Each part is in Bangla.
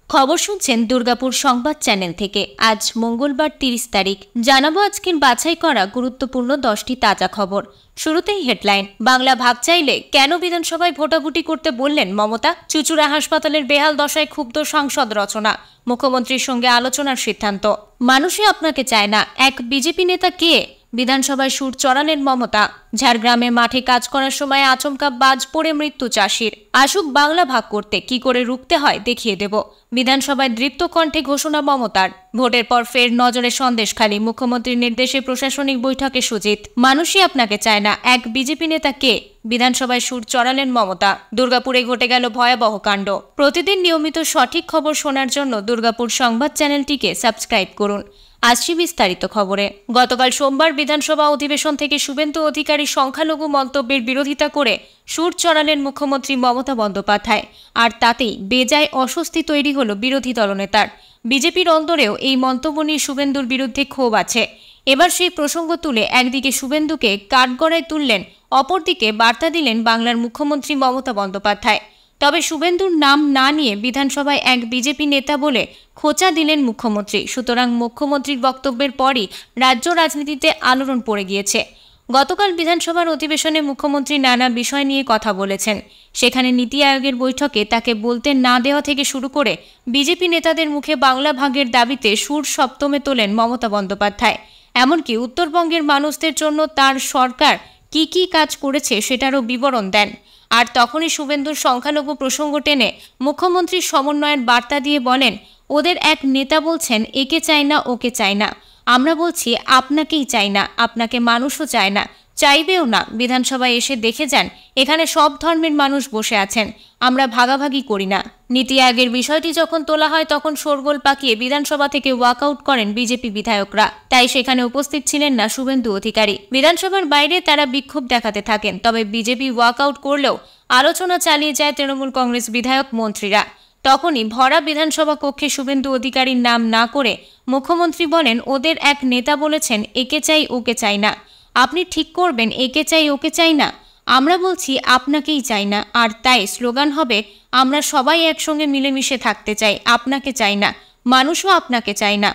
খবর শুনছেন দুর্গাপুর সংবাদ চ্যানেল থেকে। আজ মঙ্গলবার 30 তারিখ। জানাবো আজকের বাছাই করা গুরুত্বপূর্ণ 10টি তাজা খবর। শুরুতেই হেডলাইন। বাংলা ভাগ চাইলে কেন বিধানসভায় ভোটাভুটি করতে বললেন মমতা? চুঁচুড়া হাসপাতালের বেহাল দশায় ক্ষুব্ধ সাংসদ রচনা। মুখ্যমন্ত্রীর সঙ্গে আলোচনার সিদ্ধান্ত। মানুষই আপনাকে চায় না, এক বিজেপি নেতা কে? বিধানসভায় সুর চড়ালেন মমতা। ঝাড়গ্রামে মাঠে কাজ করার সময় আচমকা বাজ পড়ে মৃত্যু চাষির। আসুক বাংলা ভাগ করতে, কি করে রুখতে হয় দেখিয়ে দেব। বিধানসভায় দৃপ্ত কণ্ঠে ঘোষণা মমতার। ভোটের পর ফের নজরে সন্দেশখালী। মুখ্যমন্ত্রীর নির্দেশে প্রশাসনিক বৈঠকে সুজিত। মানুষই আপনাকে চায় না, এক বিজেপি নেতা কে? বিধানসভায় সুর চড়ালেন মমতা। দুর্গাপুরে ঘটে গেল ভয়াবহ কাণ্ড। প্রতিদিন নিয়মিত সঠিক খবর শোনার জন্য দুর্গাপুর সংবাদ চ্যানেলটিকে সাবস্ক্রাইব করুন। আসছি বিস্তারিত খবরে। গতকাল সোমবার বিধানসভা অধিবেশন থেকে শুভেন্দু অধিকারী সংখ্যালঘু মন্তব্যের বিরোধিতা করে সুর চড়ালেন মুখ্যমন্ত্রী মমতা বন্দ্যোপাধ্যায়। আর তাতেই বেজায় অস্বস্তি তৈরি হলো বিরোধী দলনেতার। বিজেপির অন্দরেও এই মন্তব্য নিয়ে শুভেন্দুর বিরুদ্ধে ক্ষোভ আছে। এবার সেই প্রসঙ্গ তুলে একদিকে শুভেন্দুকে কাঠগড়ায় তুললেন, অপরদিকে বার্তা দিলেন বাংলার মুখ্যমন্ত্রী মমতা বন্দ্যোপাধ্যায়। তবে শুভেন্দুর নাম না নিয়ে বিধানসভায় এক বিজেপি নেতা বলে খোঁচা দিলেন মুখ্যমন্ত্রী। সুতরাং মুখ্যমন্ত্রীর বক্তব্যের পরই রাজ্য রাজনীতিতে আলোড়ন পড়ে গিয়েছে। গতকাল বিধানসভার অধিবেশনে মুখ্যমন্ত্রী নানা বিষয় নিয়ে কথা বলেছেন। সেখানে নীতি আয়োগের বৈঠকে তাকে বলতে না দেওয়া থেকে শুরু করে বিজেপি নেতাদের মুখে বাংলা ভাগের দাবিতে সুর সপ্তমে তোলেন মমতা বন্দ্যোপাধ্যায়। এমনকি উত্তরবঙ্গের মানুষদের জন্য তার সরকার কি কি কাজ করেছে সেটারও বিবরণ দেন। আর তখনই শুভেন্দুর সংখ্যালঘু প্রসঙ্গ টেনে মুখ্যমন্ত্রীর সমন্বয়ের বার্তা দিয়ে বলেন, ওদের এক নেতা বলছেন একে চাই না ওকে চাই না, আমরা বলছি আপনাকেই চাই না, আপনাকে মানুষও চায় না, চাইবেও না। বিধানসভায় এসে দেখে যান, এখানে সব ধর্মের মানুষ বসে আছেন, আমরা ভাগাভাগি করি না। নীতি আয়োগের বিষয়টি যখন তোলা হয় তখন শোরগোল পাকিয়ে বিধানসভা থেকে ওয়াকআউট করেন বিজেপি বিধায়করা। তাই সেখানে উপস্থিত ছিলেন না শুভেন্দু অধিকারী। বিধানসভার বাইরে তারা বিক্ষোভ দেখাতে থাকেন। তবে বিজেপি ওয়াকআউট করলেও আলোচনা চালিয়ে যায় তৃণমূল কংগ্রেস বিধায়ক মন্ত্রীরা। তখনই ভরা বিধানসভা কক্ষে শুভেন্দু অধিকারীর নাম না করে মুখ্যমন্ত্রী বলেন, ওদের এক নেতা বলেছেন একে চাই ওকে চাই না, আপনি ঠিক করবেন একে চাই ওকে চাই না, আমরা বলছি আপনাকেই চাই না। আর তাই স্লোগান হবে, আমরা সবাই একসঙ্গে মিলেমিশে থাকতে চাই, আপনাকে চাই না, মানুষও আপনাকে চাই না।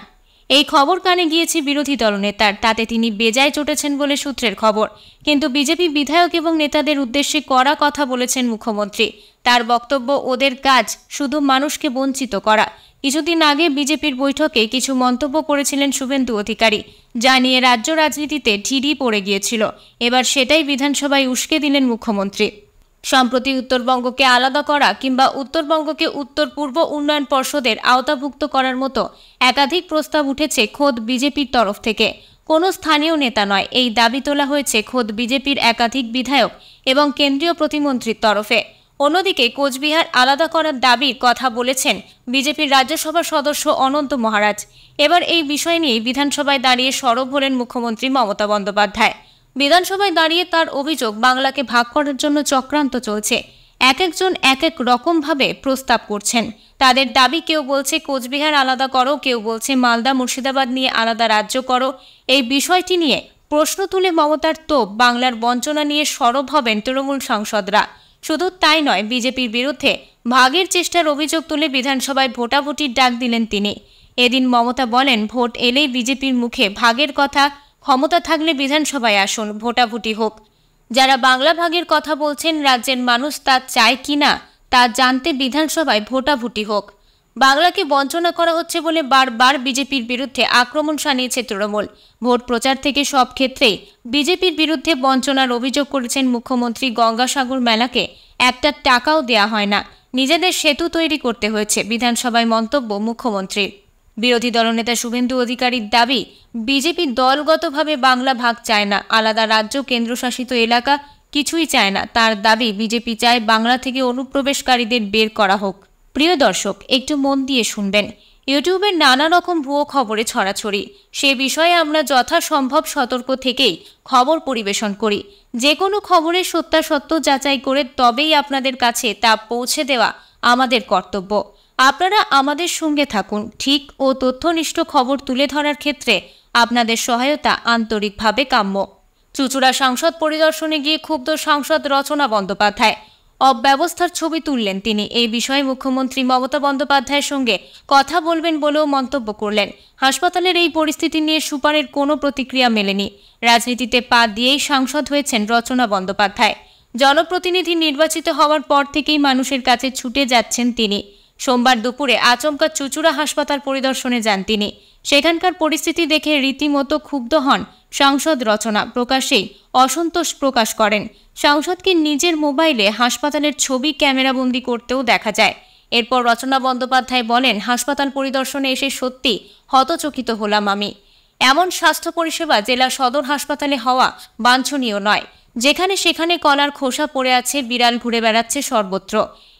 এই খবর কানে গিয়েছে বিরোধী দলনেতার। তাতে তিনি বেজায় চটেছেন বলে সূত্রের খবর। কিন্তু বিজেপি বিধায়ক এবং নেতাদের উদ্দেশ্যে কড়া কথা বলেছেন মুখ্যমন্ত্রী। তার বক্তব্য, ওদের কাজ শুধু মানুষকে বঞ্চিত করা। কিছুদিন আগে বিজেপির বৈঠকে কিছু মন্তব্য করেছিলেন শুভেন্দু অধিকারী, যা নিয়ে রাজ্য রাজনীতিতে ঢিড়ি পড়ে গিয়েছিল। এবার সেটাই বিধানসভায় উস্কে দিলেন মুখ্যমন্ত্রী। সম্প্রতি উত্তরবঙ্গকে আলাদা করা কিংবা উত্তরবঙ্গকে উত্তর পূর্ব উন্নয়ন পর্ষদের আওতাভুক্ত করার মতো একাধিক প্রস্তাব উঠেছে খোদ বিজেপির তরফ থেকে। কোনো স্থানীয় নেতা নয়, এই দাবি তোলা হয়েছে খোদ বিজেপির একাধিক বিধায়ক এবং কেন্দ্রীয় প্রতিমন্ত্রীর তরফে। অন্যদিকে কোচবিহার আলাদা করার দাবির কথা বলেছেন বিজেপির রাজ্যসভার সদস্য অনন্ত মহারাজ। এবার এই বিষয় নিয়ে বিধানসভায় দাঁড়িয়ে সরব হলেন মুখ্যমন্ত্রী মমতা বন্দ্যোপাধ্যায়। বিধানসভায় দাঁড়িয়ে তার অভিযোগ, বাংলাকে ভাগ করার জন্য চক্রান্ত চলছে। এক একজন এক এক রকমভাবে প্রস্তাব করছেন। তাদের দাবি, কেউ বলছে কোচবিহার আলাদা করো, কেউ বলছে মালদা মুর্শিদাবাদ নিয়ে আলাদা রাজ্য করো। এই বিষয়টি নিয়ে প্রশ্ন তুলে মমতার তোপ, বাংলার বঞ্চনা নিয়ে সরব হবেন তৃণমূল সাংসদরা। শুধু তাই নয়, বিজেপির বিরুদ্ধে ভাগের চেষ্টার অভিযোগ তুলে বিধানসভায় ভোটাভুটির ডাক দিলেন তিনি। এদিন মমতা বলেন, ভোট এলেই বিজেপির মুখে ভাগের কথা, ক্ষমতা থাকলে বিধানসভায় আসুন, ভোটাভুটি হোক। যারা বাংলা ভাগের কথা বলছেন, রাজ্যের মানুষ তা চায় কিনা তা জানতে বিধানসভায় ভোটাভুটি হোক। বাংলাকে বঞ্চনা করা হচ্ছে বলে বারবার বিজেপির বিরুদ্ধে আক্রমণ শানিয়েছে তৃণমূল। ভোট প্রচার থেকে সব ক্ষেত্রেই বিজেপির বিরুদ্ধে বঞ্চনার অভিযোগ করেছেন মুখ্যমন্ত্রী। গঙ্গাসাগর মেলাকে একটা টাকাও দেয়া হয় না, নিজেদের সেতু তৈরি করতে হয়েছে। বিধানসভায় মন্তব্য মুখ্যমন্ত্রীর। বিরোধী দলনেতা শুভেন্দু অধিকারীর দাবি, বিজেপি দলগতভাবে বাংলা ভাগ চায় না, আলাদা রাজ্য, কেন্দ্রশাসিত এলাকা কিছুই চায় না। তার দাবি, বিজেপি চায় বাংলা থেকে অনুপ্রবেশকারীদের বের করা হোক। প্রিয় দর্শক, একটু মন দিয়ে শুনবেন। ইউটিউবের নানা রকম ভুয়ো খবরে ছড়াছড়ি, সে বিষয়ে আমরা যথাসম্ভব সতর্ক থেকেই খবর পরিবেশন করি। যে কোনো খবরের সত্যাসত্য যাচাই করে তবেই আপনাদের কাছে তা পৌঁছে দেওয়া আমাদের কর্তব্য। আপনারা আমাদের সঙ্গে থাকুন। ঠিক ও তথ্যনিষ্ঠ খবর তুলে ধরার ক্ষেত্রে আপনাদের সহায়তা আন্তরিকভাবে কাম্য। চুঁচুড়া সাংসদ পরিদর্শনে গিয়ে ক্ষুব্ধ সাংসদ রচনা বন্দ্যোপাধ্যায়। অব্যবস্থার ছবি তুললেন তিনি। এই বিষয়ে মুখ্যমন্ত্রী মমতা বন্দ্যোপাধ্যায়ের সঙ্গে কথা বলবেন বলেও মন্তব্য করলেন। হাসপাতালের এই পরিস্থিতি নিয়ে সুপারের কোনো প্রতিক্রিয়া মেলেনি। রাজনীতিতে পা দিয়েই সাংসদ হয়েছেন রচনা বন্দ্যোপাধ্যায়। জনপ্রতিনিধি নির্বাচিত হওয়ার পর থেকেই মানুষের কাছে ছুটে যাচ্ছেন তিনি। সোমবার দুপুরে আচমকা চুঁচুড়া হাসপাতাল পরিদর্শনে যান তিনি। সেখানকার পরিস্থিতি দেখে রীতিমতো ক্ষুব্ধ হন সাংসদ রচনা। প্রকাশ্যেই অসন্তোষ প্রকাশ করেন। সাংসদকে নিজের মোবাইলে হাসপাতালের ছবি ক্যামেরাবন্দি করতেও দেখা যায়। এরপর রচনা বন্দ্যোপাধ্যায় বলেন, হাসপাতাল পরিদর্শনে এসে সত্যি হতচকিত হলাম আমি। এমন স্বাস্থ্য পরিষেবা জেলা সদর হাসপাতালে হওয়া বাঞ্ছনীয় নয়। যেখানে সেখানে কলার খোসা পড়ে আছে, বিড়াল ঘুরে বেড়াচ্ছে সর্বত্র।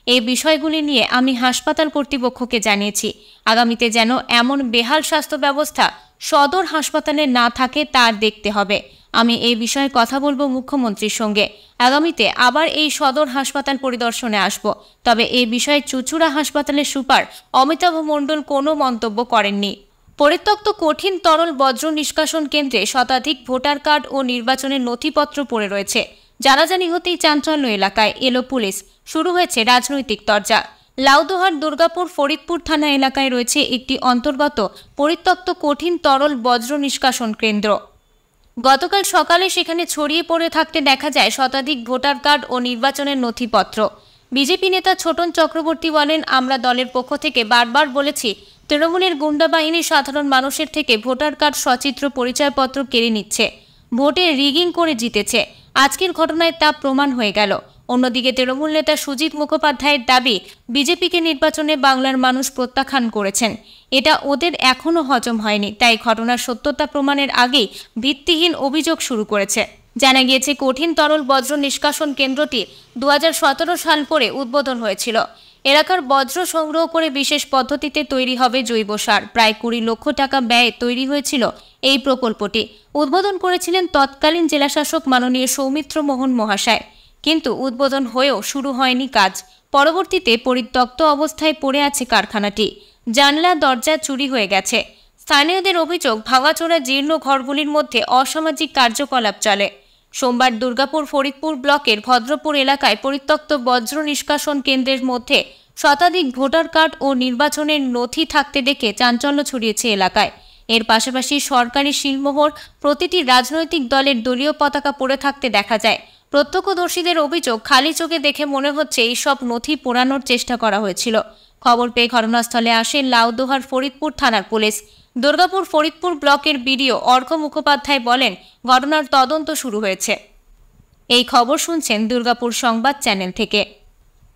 এই বিষয়গুলি নিয়ে আমি হাসপাতাল কর্তৃপক্ষকে জানিয়েছি। আগামীতে যেন এমন বেহাল স্বাস্থ্য ব্যবস্থা সদর হাসপাতালে না থাকে তা দেখতে হবে। আমি এই বিষয়ে কথা বলবো মুখ্যমন্ত্রীর সঙ্গে। আগামীতে আবার এই সদর হাসপাতাল পরিদর্শনে আসব। তবে এই বিষয়ে চুঁচুড়া হাসপাতালের সুপার অমিতাভ মণ্ডল কোনো মন্তব্য করেননি। পরিত্যক্ত কঠিন তরল বজ্র নিষ্কাশন কেন্দ্রে শতাধিক ভোটার কার্ড ও নির্বাচনের নথিপত্র পড়ে রয়েছে। জানাজানি হতেই চাঞ্চল্য এলাকায় এলো পুলিশ। শুরু হয়েছে রাজনৈতিক তরজা। লাউদোহার দুর্গাপুর ফরিদপুর থানা এলাকায় রয়েছে একটি অন্তর্গত পরিত্যক্ত কঠিন তরল বজ্র নিষ্কাশন কেন্দ্র। গতকাল সকালে সেখানে ছড়িয়ে পড়ে থাকতে দেখা যায় শতাধিক ভোটার কার্ড ও নির্বাচনের নথিপত্র। বিজেপি নেতা ছোটন চক্রবর্তী বলেন, আমরা দলের পক্ষ থেকে বারবার বলেছি তৃণমূলের গুন্ডা বাহিনী সাধারণ মানুষের থেকে ভোটার কার্ড সচিত্র পরিচয়পত্র কেড়ে নিচ্ছে, ভোটে রিগিং করে জিতেছে। আজকের ঘটনায় তা প্রমাণ হয়ে গেল। অন্যদিকে তৃণমূল নেতা সুজিত মুখোপাধ্যায়ের দাবি, বিজেপিকে নির্বাচনে বাংলার মানুষ প্রত্যাখ্যান করেছেন। এটা ওদের এখনও হজম হয়নি, তাই ঘটনার সত্যতা প্রমাণের আগেই ভিত্তিহীন অভিযোগ শুরু করেছে। জানা গিয়েছে, কঠিন তরল বজ্র নিষ্কাশন কেন্দ্রটি 2017 সাল করে উদ্বোধন হয়েছিল। এলাকার বজ্র সংগ্রহ করে বিশেষ পদ্ধতিতে তৈরি হবে জৈব সার। প্রায় 20 লক্ষ টাকা ব্যয়ে তৈরি হয়েছিল এই প্রকল্পটি। উদ্বোধন করেছিলেন তৎকালীন জেলাশাসক মাননীয় সৌমিত্র মোহন মহাশয়। কিন্তু উদ্বোধন হয়েও শুরু হয়নি কাজ। পরবর্তীতে পরিত্যক্ত অবস্থায় পড়ে আছে কারখানাটি। জানলা দরজা চুরি হয়ে গেছে। স্থানীয়দের অভিযোগ, ভাঙাচোরা জীর্ণ ঘরগুলির মধ্যে অসামাজিক কার্যকলাপ চলে। সোমবার দুর্গাপুর ফরিদপুর ব্লকের ভদ্রপুর এলাকায় পরিত্যক্ত বজ্র নিষ্কাশন কেন্দ্রের মধ্যে শতাধিক ভোটার কার্ড ও নির্বাচনের নথি থাকতে দেখে চাঞ্চল্য ছড়িয়েছে এলাকায়। এর পাশাপাশি সরকারি শিলমোহর, প্রতিটি রাজনৈতিক দলের দলীয় পতাকা পড়ে থাকতে দেখা যায়। প্রত্যক্ষদর্শীদের অভিযোগ, খালি চোখে দেখে মনে হচ্ছে এই সব নথি পোড়ানোর চেষ্টা করা হয়েছিল। খবর পেয়ে ঘটনাস্থলে আসে লাউদোহার ফরিদপুর থানার পুলিশ। দুর্গাপুর ফরিদপুর ব্লকের বিডিও অর্ঘ মুখোপাধ্যায় বলেন, ঘটনার তদন্ত শুরু হয়েছে। এই খবর শুনছেন দুর্গাপুর সংবাদ চ্যানেল থেকে।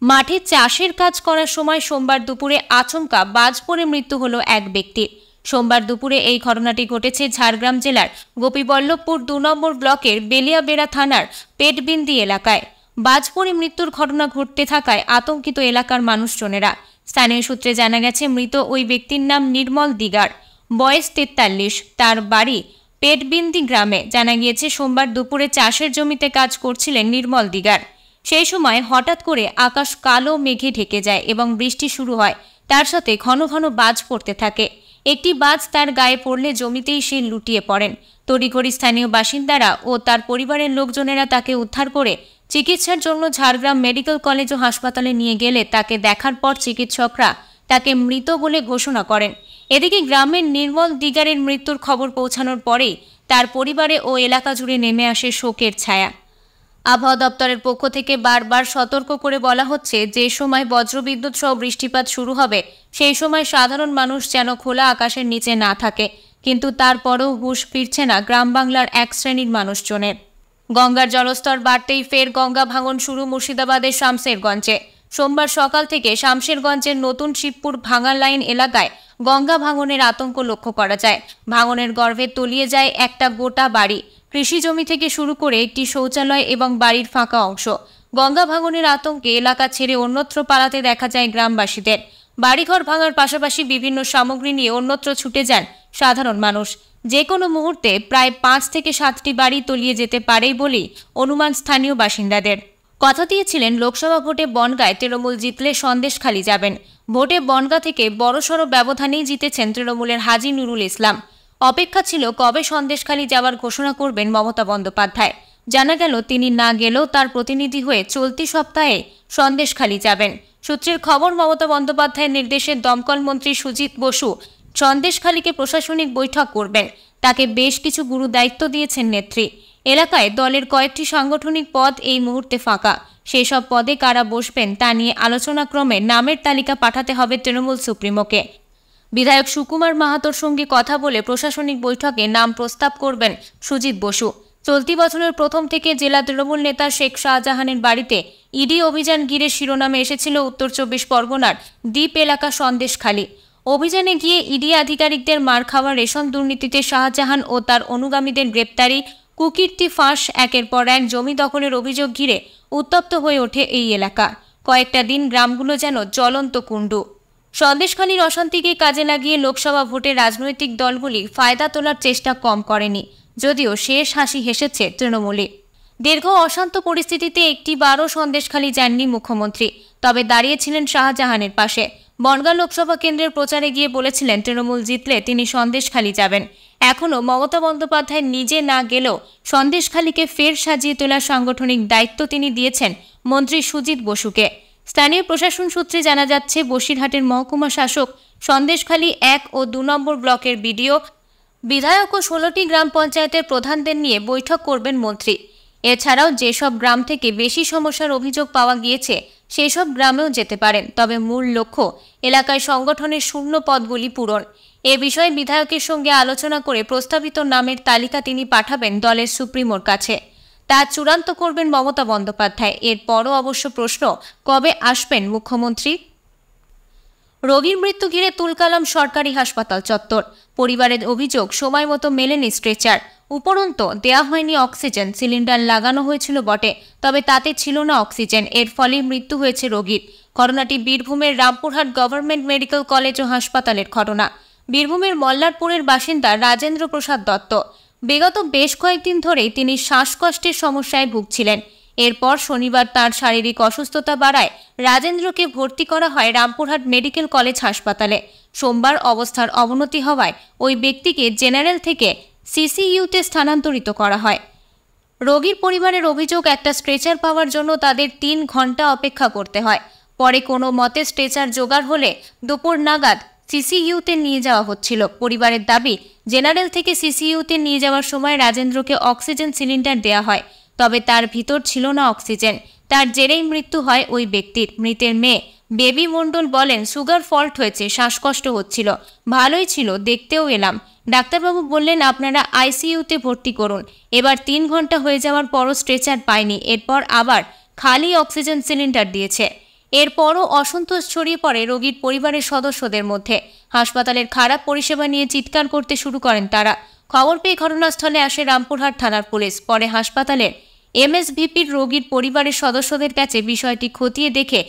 মাঠে চাষের কাজ করার সময় সোমবার দুপুরে আচমকা বাজ পড়ে মৃত্যু হলো এক ব্যক্তির। সোমবার দুপুরে এই ঘটনাটি ঘটেছে ঝাড়গ্রাম জেলার গোপীবল্লভপুর 2 নম্বর ব্লকের বেলিয়াবেড়া থানার পেটবিন্দি এলাকায়। বাজ পড়ে মৃত্যুর ঘটনা ঘটতে থাকায় আতঙ্কিত এলাকার মানুষজনেরা। স্থানীয় সূত্রে জানা গেছে, মৃত ওই ব্যক্তির নাম নির্মল দিগার, বয়স 43। তার বাড়ি পেটবিন্দি গ্রামে। জানা গিয়েছে, সোমবার দুপুরে চাষের জমিতে কাজ করছিলেন নির্মল দিগার। সেই সময় হঠাৎ করে আকাশ কালো মেঘে ঢেকে যায় এবং বৃষ্টি শুরু হয়। তার সাথে ঘন ঘন বাজ পড়তে থাকে। একটি বাজ তার গায়ে পড়লে জমিতেই সে লুটিয়ে পড়েন। তড়িঘড়ি স্থানীয় বাসিন্দারা ও তার পরিবারের লোকজনেরা তাকে উদ্ধার করে চিকিৎসার জন্য ঝাড়গ্রাম মেডিকেল কলেজ ও হাসপাতালে নিয়ে গেলে তাকে দেখার পর চিকিৎসকরা তাকে মৃত বলে ঘোষণা করেন। এদিকে গ্রামের নির্মল দিগারের মৃত্যুর খবর পৌঁছানোর পরেই তার পরিবারে ও এলাকা জুড়ে নেমে আসে শোকের ছায়া। আবহাওয়া দপ্তরের পক্ষ থেকে বারবার সতর্ক করে বলা হচ্ছে, যে সময় বজ্রবিদ্যুৎ সহ বৃষ্টিপাত শুরু হবে সেই সময় সাধারণ মানুষ যেন খোলা আকাশের নিচে না থাকে। কিন্তু তারপরেও হুঁশ ফিরছে না গ্রাম বাংলার এক শ্রেণীর মানুষজনের। গঙ্গার জলস্তর বাড়তেই ফের গঙ্গা ভাঙন শুরু মুর্শিদাবাদের শামশেরগঞ্জে। সোমবার সকাল থেকে শামশেরগঞ্জের নতুন শিবপুর ভাঙা লাইন এলাকায় গঙ্গা ভাঙনের আতঙ্ক লক্ষ্য করা যায়। ভাঙনের গর্ভে তলিয়ে যায় একটা গোটা বাড়ি, কৃষি জমি থেকে শুরু করে একটি শৌচালয় এবং বাড়ির ফাঁকা অংশ। গঙ্গা ভাঙনের আতঙ্কে এলাকা ছেড়ে অন্যত্র পালাতে দেখা যায় গ্রামবাসীদের। বাড়িঘর ভাঙার পাশাপাশি বিভিন্ন সামগ্রী নিয়ে অন্যত্র ছুটে যান সাধারণ মানুষ। যে কোনো মুহূর্তে প্রায় 5 থেকে 7টি বাড়ি তলিয়ে যেতে পারে বলেই অনুমান স্থানীয় বাসিন্দাদের। কথা দিয়েছিলেন, লোকসভা ভোটে বনগাঁয় তৃণমূল জিতলে সন্দেশখালী যাবেন। ভোটে বনগাঁ থেকে বড়সড় ব্যবধানেই জিতেছেন তৃণমূলের হাজী নুরুল ইসলাম। অপেক্ষা ছিল কবে সন্দেশখালী যাওয়ার ঘোষণা করবেন মমতা বন্দ্যোপাধ্যায়। জানা গেল তিনি না গেলেও তার প্রতিনিধি হয়ে চলতি সপ্তাহে সন্দেশখালী যাবেন। সূত্রের খবর, মমতা বন্দ্যোপাধ্যায়ের নির্দেশে দমকল মন্ত্রী সুজিত বসু সন্দেশখালীকে প্রশাসনিক বৈঠক করবেন। তাকে বেশ কিছু গুরু দায়িত্ব দিয়েছেন নেত্রী। এলাকায় দলের কয়েকটি সাংগঠনিক পদ এই মুহূর্তে ফাঁকা। সেসব পদে কারা বসবেন তা নিয়ে আলোচনাক্রমে নামের তালিকা পাঠাতে হবে তৃণমূল সুপ্রিমোকে। বিধায়ক সুকুমার মাহাতোর সঙ্গে কথা বলে প্রশাসনিক বৈঠকে নাম প্রস্তাব করবেন সুজিত বসু। চলতি বছরের প্রথম থেকে জেলা তৃণমূল নেতা শেখ শাহজাহানের বাড়িতে ইডি অভিযান ঘিরে শিরোনামে এসেছিল উত্তর 24 পরগনার দ্বীপ এলাকা সন্দেশখালী। অভিযানে গিয়ে ইডি আধিকারিকদের মার খাওয়া রেশন দুর্নীতিতে শাহজাহান ও তার অনুগামীদের গ্রেপ্তারি, কুকীর্তি ফাঁস, একের পর এক জমি দখলের অভিযোগ ঘিরে উত্তপ্ত হয়ে ওঠে এই এলাকা। কয়েকটা দিন গ্রামগুলো যেন জ্বলন্ত কুণ্ডু। সন্দেশখালীর অশান্তিকে কাজে লাগিয়ে লোকসভা ভোটে রাজনৈতিক দলগুলি ফায়দা তোলার চেষ্টা কম করেনি, যদিও শেষ হাসি হেসেছে তৃণমূলে। দীর্ঘ অশান্ত পরিস্থিতিতে একটিবারও সন্দেশখালী যাননি মুখ্যমন্ত্রী, তবে দাঁড়িয়েছিলেন শাহজাহানের পাশে। বনগাঁ লোকসভা কেন্দ্রের প্রচারে গিয়ে বলেছিলেন তৃণমূল জিতলে তিনি সন্দেশখালী যাবেন। এখনও মমতা বন্দ্যোপাধ্যায় নিজে না গেলেও সন্দেশখালীকে ফের সাজিয়ে তোলার সাংগঠনিক দায়িত্ব তিনি দিয়েছেন মন্ত্রী সুজিত বসুকে। স্থানীয় প্রশাসন সূত্রে জানা যাচ্ছে, বসিরহাটের মহকুমা শাসক সন্দেশখালী 1 ও 2 নম্বর ব্লকের বিডিও, বিধায়ক ও 16টি গ্রাম পঞ্চায়েতের প্রধানদের নিয়ে বৈঠক করবেন মন্ত্রী। এছাড়াও যেসব গ্রাম থেকে বেশি সমস্যার অভিযোগ পাওয়া গিয়েছে সেসব গ্রামেও যেতে পারেন, তবে মূল লক্ষ্য এলাকায় সংগঠনের শূন্য পদগুলি পূরণ। এ বিষয়ে বিধায়কের সঙ্গে আলোচনা করে প্রস্তাবিত নামের তালিকা তিনি পাঠাবেন দলের সুপ্রিমোর কাছে। তা চূড়ান্ত করবেন মমতা বন্দ্যোপাধ্যায়। এরপরও অবশ্য প্রশ্ন, কবে আসবেন মুখ্যমন্ত্রী? রোগীর মৃত্যু ঘিরে তুলকালাম সরকারি হাসপাতাল চত্বর। পরিবারের অভিযোগ, সময় মতো মেলেনি স্ট্রেচার। উপরন্ত দেয়া হয়নি অক্সিজেন। সিলিন্ডার লাগানো হয়েছিল বটে, তবে তাতে ছিল না অক্সিজেন। এর ফলে মৃত্যু হয়েছে রোগীর। ঘটনাটি বীরভূমের রামপুরহাট গভর্নমেন্ট মেডিকেল কলেজ ও হাসপাতালের ঘটনা। বীরভূমের মল্লারপুরের বাসিন্দা রাজেন্দ্র প্রসাদ দত্ত। বিগত বেশ কয়েকদিন ধরেই তিনি শ্বাসকষ্টের সমস্যায় ভুগছিলেন। এরপর শনিবার তার শারীরিক অসুস্থতা বাড়ায় রাজেন্দ্রকে ভর্তি করা হয় রামপুরহাট মেডিকেল কলেজ হাসপাতালে। সোমবার অবস্থার অবনতি হওয়ায় ওই ব্যক্তিকে জেনারেল থেকে সিসিইউতে স্থানান্তরিত করা হয়। রোগীর পরিবারের অভিযোগ, একটা স্ট্রেচার পাওয়ার জন্য তাদের 3 ঘন্টা অপেক্ষা করতে হয়। পরে কোনো মতে স্ট্রেচার জোগাড় হলে দুপুর নাগাদ সিসিইউতে নিয়ে যাওয়া হচ্ছিল। পরিবারের দাবি, জেনারেল থেকে সিসিইউতে নিয়ে যাওয়ার সময় রাজেন্দ্রকে অক্সিজেন সিলিন্ডার দেয়া হয়, তবে তার ভিতর ছিল না অক্সিজেন। তার জেরেই মৃত্যু হয় ওই ব্যক্তির। মৃতের মেয়ে বেবি মণ্ডল বলেন, সুগার ফল্ট হয়েছে, শ্বাসকষ্ট হচ্ছিল, ভালোই ছিল, দেখতেও এলাম। ডাক্তারবাবু বললেন আপনারা আইসিইউতে ভর্তি করুন। এবার 3 ঘন্টা হয়ে যাওয়ার পরও স্ট্রেচার পায়নি। এরপর আবার খালি অক্সিজেন সিলিন্ডার দিয়েছে। এরপরও অসন্তোষ ছড়িয়ে পড়ে রোগীর পরিবারের সদস্যদের মধ্যে। হাসপাতালের খারাপ পরিষেবা নিয়ে চিৎকার করতে শুরু করেন তারা। খবর পেয়ে ঘটনাস্থলে আসে রামপুরহাট থানার পুলিশ। পরে হাসপাতালের এমএসভিপির রোগীর পরিবারের সদস্যদের কাছে বিষয়টি খতিয়ে দেখে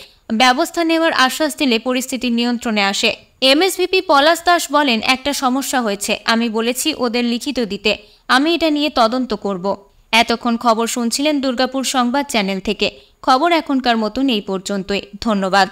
ব্যবস্থা নেওয়ার আশ্বাস দিলে পরিস্থিতি নিয়ন্ত্রণে আসে। এমএসভিপি পলাশ দাস বলেন, একটা সমস্যা হয়েছে, আমি বলেছি ওদের লিখিত দিতে, আমি এটা নিয়ে তদন্ত করব। এতক্ষণ খবর শুনছিলেন দুর্গাপুর সংবাদ চ্যানেল থেকে। খবর এখনকার মতন এই পর্যন্তই। ধন্যবাদ।